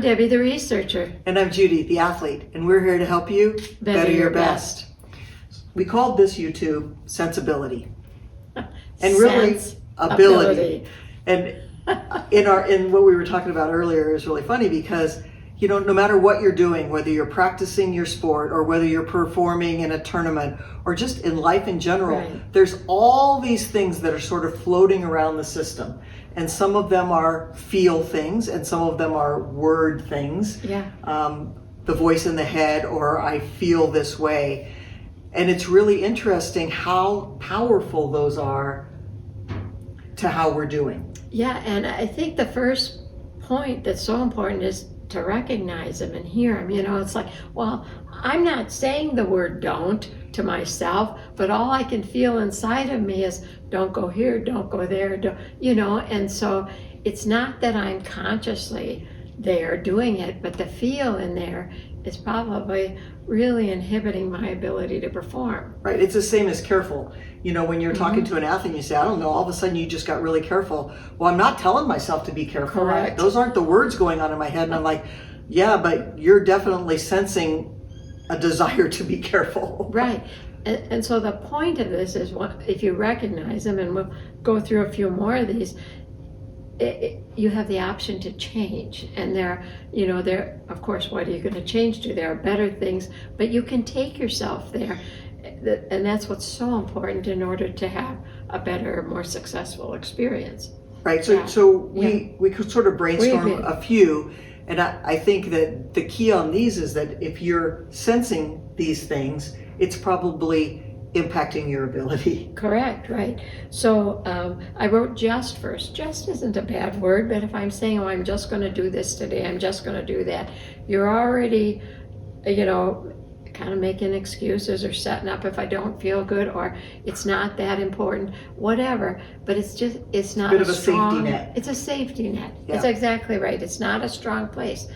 Debbie, the researcher. And I'm Judy, the athlete, and we're here to help you better your best. We called this YouTube Sensibility. And really, ability. And in what we were talking about earlier is really funny because, you know, no matter what you're doing, whether you're practicing your sport or whether you're performing in a tournament or just in life in general, Right. there's all these things that are sort of floating around the system. And some of them are feel things and some of them are word things. Yeah. The voice in the head, or I feel this way. And it's really interesting how powerful those are to how we're doing. Yeah, and I think the first point that's so important is to recognize them and hear them. You know, it's like, well, I'm not saying the word don't to myself, but all I can feel inside of me is don't go here, don't go there, don't, you know, and so it's not that I'm consciously there doing it, but the feel in there is probably really inhibiting my ability to perform. Right, it's the same as careful. You know, when you're talking to an athlete and you say, I don't know, all of a sudden you just got really careful. Well, I'm not telling myself to be careful. Correct. Those aren't the words going on in my head. And I'm like, yeah, but you're definitely sensing a desire to be careful. Right. And so the point of this is, if you recognize them, and we'll go through a few more of these, you have the option to change. And there, of course, what are you going to change to? There are better things, but you can take yourself there. And that's what's so important in order to have a better, more successful experience. Right, so we could sort of brainstorm a few, and I think that the key on these is that if you're sensing these things, it's probably impacting your ability. Correct, right. So I wrote just first. Just isn't a bad word, but if I'm saying, oh, I'm just going to do this today, I'm just going to do that, you're already, you know, kind of making excuses or setting up if I don't feel good or it's not that important, whatever. But it's not Bit of a strong safety net. It's a safety net. Yeah. It's exactly right. It's not a strong place.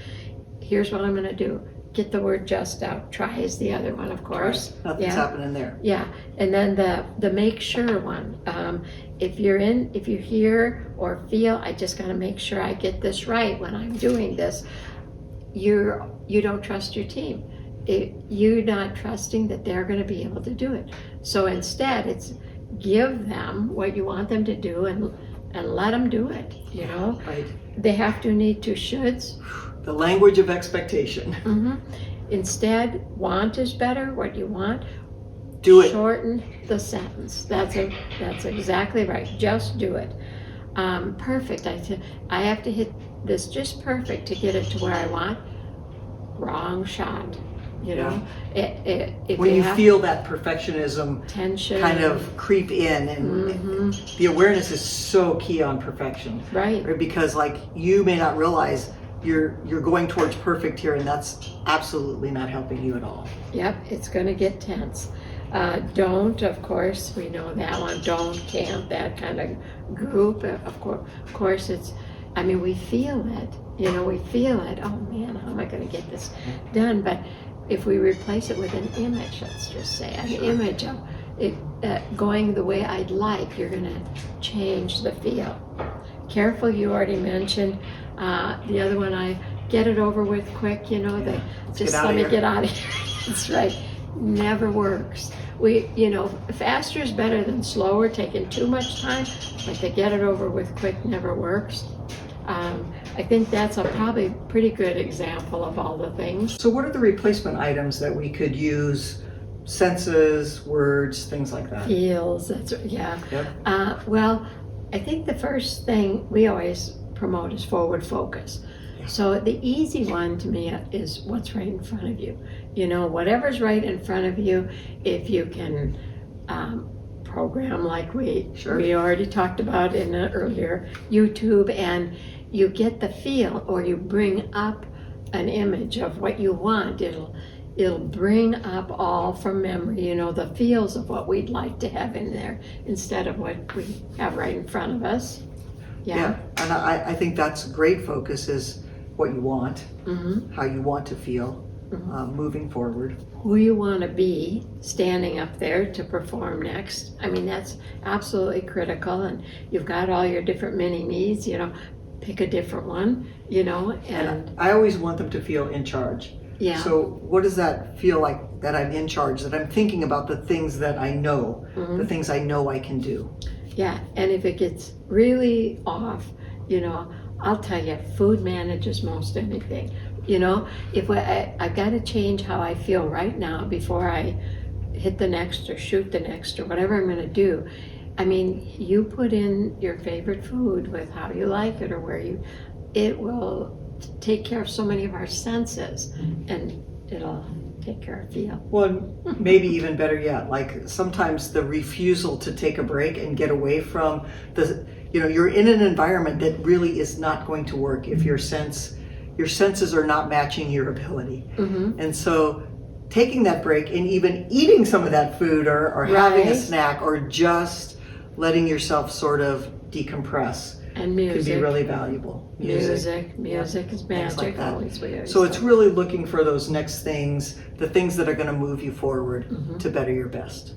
Here's what I'm going to do. Get the word just out. Try is the other one, of course. Right. Nothing's happening there. Yeah, and then the make sure one. If you hear or feel, I just got to make sure I get this right when I'm doing this. You don't trust your team. You're not trusting that they're going to be able to do it. So instead, it's give them what you want them to do and let them do it. You know, Right. they have to, need to, shoulds. The language of expectation. Mm-hmm. Instead, want is better. What you want. Do it. Shorten the sentence. That's exactly right. Just do it. Perfect. I have to hit this just perfect to get it to where I want. Wrong shot. You know, if When you have feel that perfectionism tension, kind of creep in, and the awareness is so key on perfection. right. Because like you may not realize you're going towards perfect here, and that's absolutely not helping you at all. Yep, it's going to get tense. Don't, of course, we know that one. Don't, can't, that kind of group. Of course, it's. I mean, we feel it. You know, we feel it. Oh man, how am I going to get this done? But if we replace it with an image, let's just say an image of it going the way I'd like, you're going to change the feel. Careful, you already mentioned. The other one, I get it over with quick, you know, just let me get out of here. That's right. Never works. Faster is better than slower, taking too much time, but to get it over with quick never works. I think that's a probably pretty good example of all the things. So what are the replacement items that we could use? Senses, words, things like that. Feels, yeah. Yep. Well, I think the first thing we always promote is forward focus. So the easy one to me is what's right in front of you. You know, whatever's right in front of you, if you can program like we already talked about in an earlier YouTube, and you get the feel, or you bring up an image of what you want, it'll bring up all from memory, you know, the feels of what we'd like to have in there instead of what we have right in front of us. Yeah, and I think that's great focus, is what you want, how you want to feel moving forward. Who you want to be standing up there to perform next. I mean, that's absolutely critical, and you've got all your different mini-me's, you know, pick a different one, you know, and And I always want them to feel in charge. yeah. So what does that feel like, that I'm in charge, that I'm thinking about the things that I know, Mhm. the things I know I can do? Yeah, and if it gets really off, you know, I'll tell you, food manages most anything. You know, if I've got to change how I feel right now before I hit the next or shoot the next or whatever I'm going to do. I mean, you put in your favorite food with how you like it or where you, it will take care of so many of our senses, and it'll take care of feel. Well, maybe even better yet, like sometimes the refusal to take a break and get away from the, you know, you're in an environment that really is not going to work if your senses are not matching your ability. Mm-hmm. And so taking that break and even eating some of that food or having a Right. snack or just letting yourself sort of decompress And can music. be really valuable. Music is things magic. like that. Always we always So it's say. really looking for those next things, the things that are going to move you forward Mhm. to better your best.